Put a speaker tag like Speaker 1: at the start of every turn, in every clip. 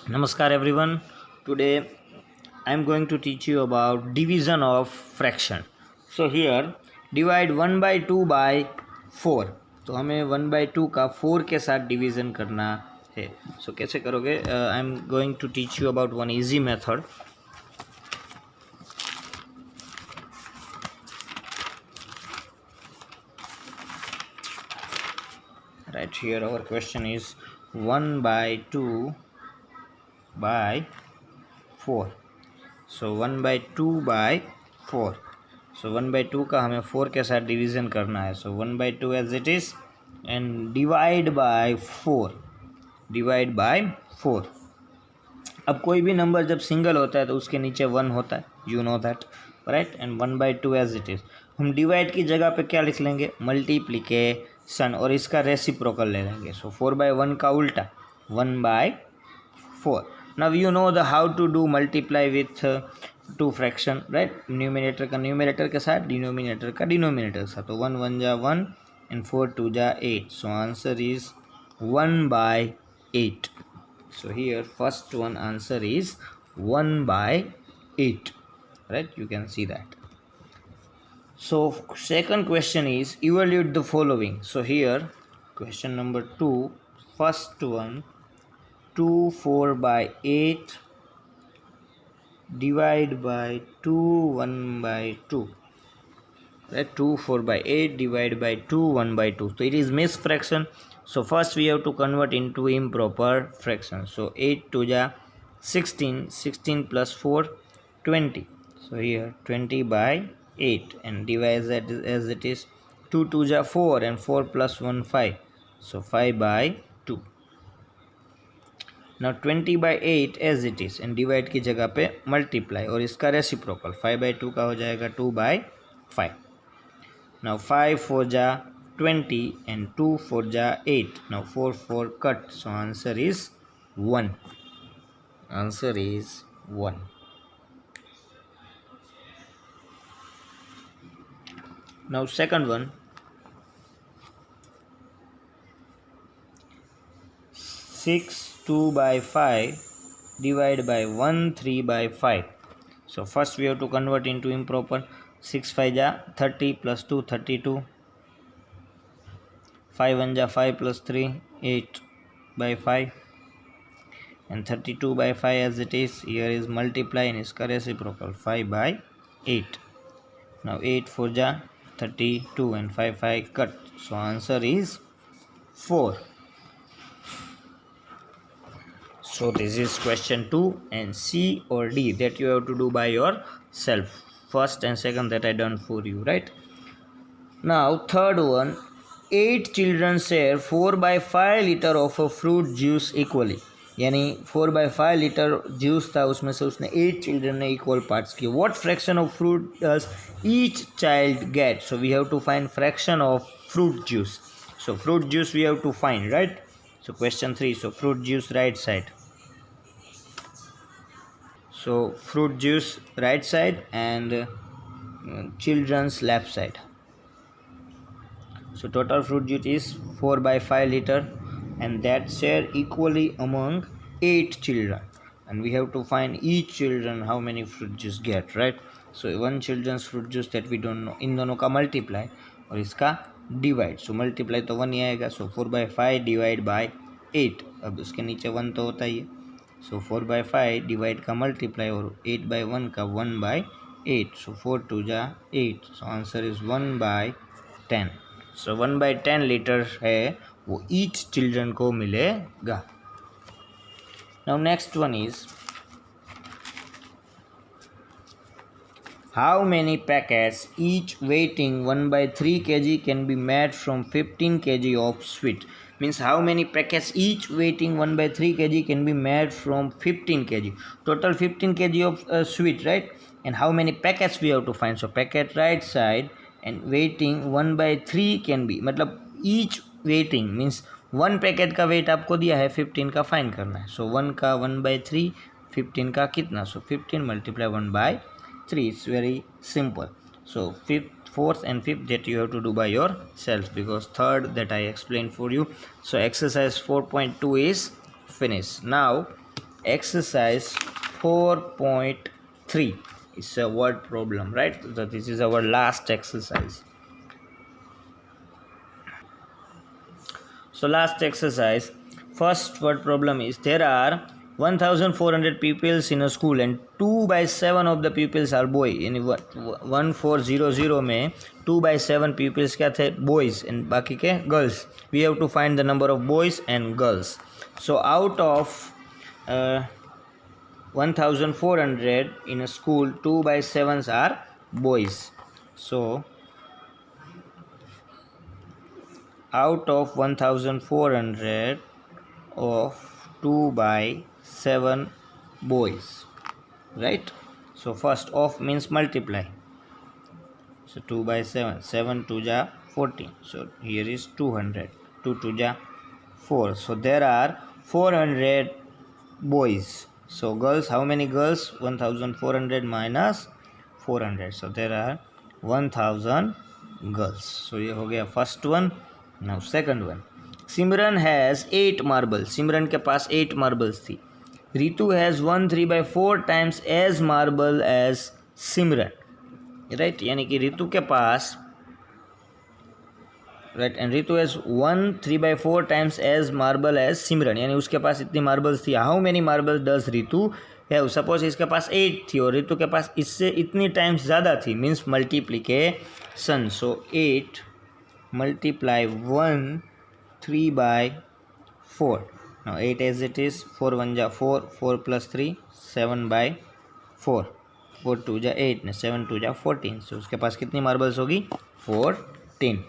Speaker 1: Namaskar everyone. Today I am going to teach you about division of fraction. So here divide 1 by 2 by 4. तो हमें 1 by 2 का 4 के साथ division करना है. So कैसे करोगे? I am going to teach you about one easy method. Right here our question is 1 by 2 by 4. So 1 by 2 by 4. So 1 by 2 का हमें 4 के साथ डिवीज़न करना है. So 1 by 2 as it is and divide by 4. Divide by 4. अब कोई भी number जब सिंगल होता है तो उसके नीचे 1 होता है, you know that, right. And 1 by 2 as it is. हम डिवाइड की जगह पे क्या लिख लेंगे? मल्टीप्लिकेशन, और इसका रेसिप्रोकल ले लेंगे. सो 4 by 1 का उल्टा 1 by 4. Now you know the how to do multiply with two fraction, right? Numerator का न्यूमिनेटर के साथ, डिनोमिनेटर का डिनोमिनेटर के साथ. तो 1 1 जा 1 and 4 2 जा 8. So answer is 1 by 8. So here first one answer is 1 by 8, right? You can see that. So second question is evaluate the following. So here question number 2, first one 2 4 by 8 divide by 2 1 by 2, right? 2 4 by 8 divide by 2 1 by 2. So it is mixed fraction. So first we have to convert into improper fraction. So 8 2 ja 16, 16 plus 4 20. So here 20 by 8 and divide that as it is. 2 2 ja 4 and 4 plus 1 5. So 5 by 2. Now 20 by 8 as it is and divide की जगह पे multiply और इसका reciprocal 5 by 2 का हो जाएगा 2 by 5. Now 5 4 जा 20 and 2 4 जा 8. Now 4 4 cut. So answer is 1. Answer is 1. Now second one 6 2 by 5 divide by 1 3 by 5. So first we have to convert into improper. 6 5 ja 30 plus 2 32. 5 1 ja 5 plus 3 8 by 5 and 32 by 5 as it is. Here is multiply and iska reciprocal 5 by 8. Now 8 4 ja 32 and 5 5 cut. So answer is 4. So this is question 2 and C or D that you have to do by yourself. First and second that I done for you, right? Now third one 8 children share 4 by 5 liter of a fruit juice equally. यानी 4 by 5 litre juice था, उसमें से उसने 8 children ने equal parts किए. What fraction of fruit does each child get? So we have to find fraction of fruit juice. So fruit juice we have to find, right? So question 3. So fruit juice right side. So fruit juice right side and children's left side. So total fruit juice is 4 by 5 liter and that share equally among 8 children, and we have to find each children how many fruit juice get, right? So one children's fruit juice that we don't know, इन दोनों का multiply और इसका divide. So multiply तो 1 ही आएगा. So 4 by 5 divide by 8. अब उसके नीचे 1 तो होता ही है. So 4 by 5 divide का multiply और 8 by 1 का 1 by 8. So 4 2 जा 8. So answer is 1 by 10. So 1 by 10 litre है वो each children को मिलेगा. Now next one is how many packets each weighing 1 by 3 kg can be made from 15 kg of sweet? Means how many packets each weighing 1 by 3 kg can be made from 15 kg. Total 15 kg of sweet, right? And how many packets we have to find? So packet right side and weighing 1 by 3 can be, मतलब each weighting means 1 packet का wait आपको दिया है 15 का find करना है. सो 1 का 1 by 3, 15 का कितना? सो 15 multiply 1 by 3. It's very simple. So fifth, fourth and fifth that you have to do by yourself, because third that I explained for you. So exercise 4.2 is finished. Now exercise 4.3. It's a word problem, right? So this is our last exercise. So last exercise, first word problem is there are 1400 pupils in a school and 2 by 7 of the pupils are boy. In 1400 में 2 by 7 pupils क्या थे? Boys, and बाकी के girls. We have to find the number of boys and girls. So out of 1400 in a school, 2 by 7s are boys. So out of 1400 of 2 by 7 boys, right? So first of means multiply. So 2 by 7, 7 2 ja 14. So here is 200, 2 2 ja 4. So there are 400 boys. So girls, how many girls? 1400 minus 400. So there are 1000 girls. So ये हो गया first one. Now second one. Simran has 8 marbles. सिमरन के पास 8 marbles थी. Ritu has won 3 by 4 times as marble as Simran. Right? यानी कि रितु के पास, right, and Ritu has won 3 by 4 times as marble as Simran. यानी उसके पास इतनी marbles थी. How many marbles does Ritu have? Suppose इसके पास 8 थी और रितु के पास इससे इतनी times ज़्यादा थी. Means multiplication. So 8 multiply 1 3 by 4. Now 8 as it is, 4 1 ja 4, 4 plus 3 7 by 4, 4 2 ja 8 ने 7 2 ja 14. So उसके पास कितनी मार्बल्स होगी? 14.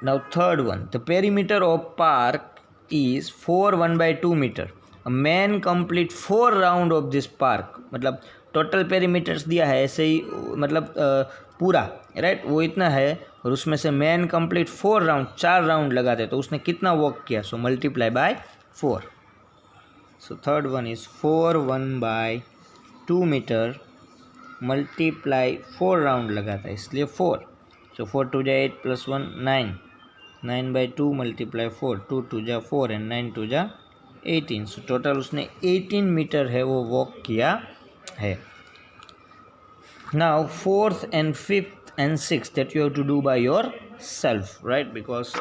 Speaker 1: Now third one, the perimeter of park is 4 1 by 2 meter. A man complete 4 round of this park. मतलब total perimeters दिया है ऐसे ही, मतलब पूरा, राइट, वो इतना है और उसमें से मैन कंप्लीट 4 राउंड, 4 राउंड लगाते तो उसने कितना वॉक किया? So multiply by 4. So third one is 4 1 by 2 meter multiply 4 round लगाता है इसलिए 4. सो 4 2 जा 8 प्लस 1 9, 9 बाई 2 मल्टीप्लाई 4, 2 2 जा 4 एंड 9 2 जा 18. सो टोटल उसने 18 मीटर है वो वॉक किया है. Now fourth and fifth and sixth that you have to do by yourself, right? Because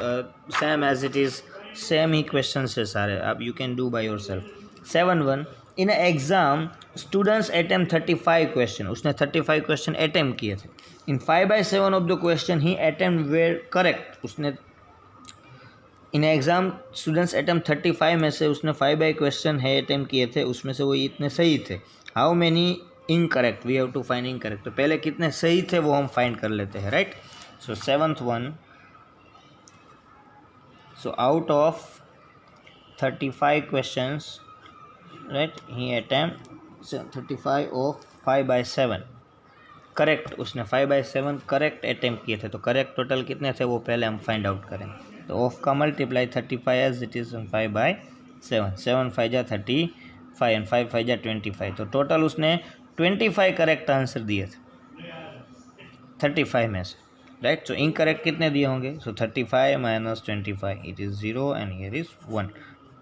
Speaker 1: same as it is, same he questions है सारे, अब you can do by yourself. 7-1, in an exam students attempt 35 question. उसने 35 question attempt किए थे. In 5 by 7 of the question he attempt were correct. उसने in exam students attempt 35 में से उसने 5 बाई क्वेश्चन है अटैम्प्ट किए थे, उसमें से वो इतने सही थे. How many incorrect? We have to find incorrect. तो पहले कितने सही थे वो हम फाइंड कर लेते हैं, right? So 7th one, so out of 35 questions, right, he attempt 35 of 5 by 7 correct. उसने 5 बाई 7 करेक्ट अटैम्प्ट किए थे. तो करेक्ट टोटल कितने थे वो पहले हम फाइंड आउट करेंगे. तो ऑफ का multiply 35 as it is 5 by 7, 7 5 जा 35 एंड 5 5 जा 25. तो टोटल उसने 25 करेक्ट आंसर दिए थे 35 में से, राइट? सो इनकरेक्ट कितने दिए होंगे? सो 35 minus 25 it is 0 and here is 1.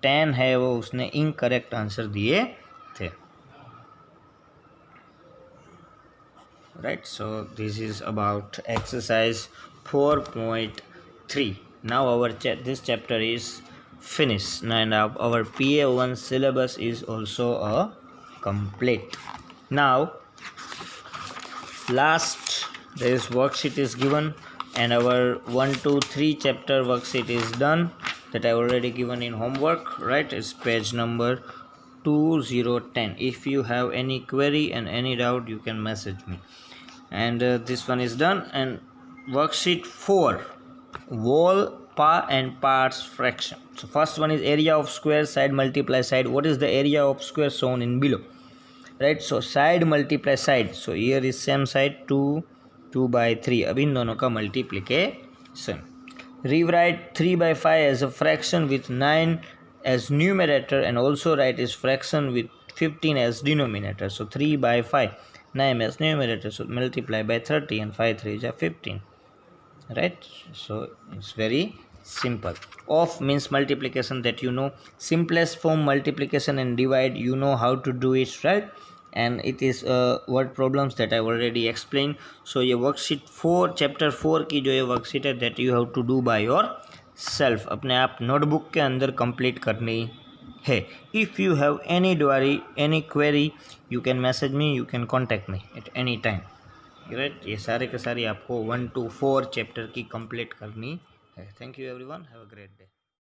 Speaker 1: 10 है वो उसने इनकरेक्ट आंसर दिए थे, right? So this is about exercise 4.3. Now this chapter is finished and our PA1 syllabus is also complete. Now last this worksheet is given and our 1 2 3 chapter worksheet is done, that I already given in homework, right? It's page number 2010. If you have any query and any doubt you can message me. And this one is done. And worksheet 4, wall and parts fraction. So first one is area of square, side multiply side. What is the area of square shown in below, right? So side multiply side. So here is same side 2 2 by 3. अब इन दोनों का multiplication. Rewrite 3 by 5 as a fraction with 9 as numerator and also write is fraction with 15 as denominator. So 3 by 5, 9 as numerator, so multiply by 30 and 5 3 is 15, right? So it's very simple. Of means multiplication, that you know. Simplest form multiplication and divide, you know how to do it, right? And it is word problems that I already explained. So ये worksheet 4 chapter 4 की जो ये worksheet है, that you have to do by yourself, अपने आप notebook के अंदर complete करनी है. If you have any query, you can message me, you can contact me at any time. Right, ये सारे के सारे आपको 1 to 4 चैप्टर की कंप्लीट करनी है. Thank you everyone, have a great day.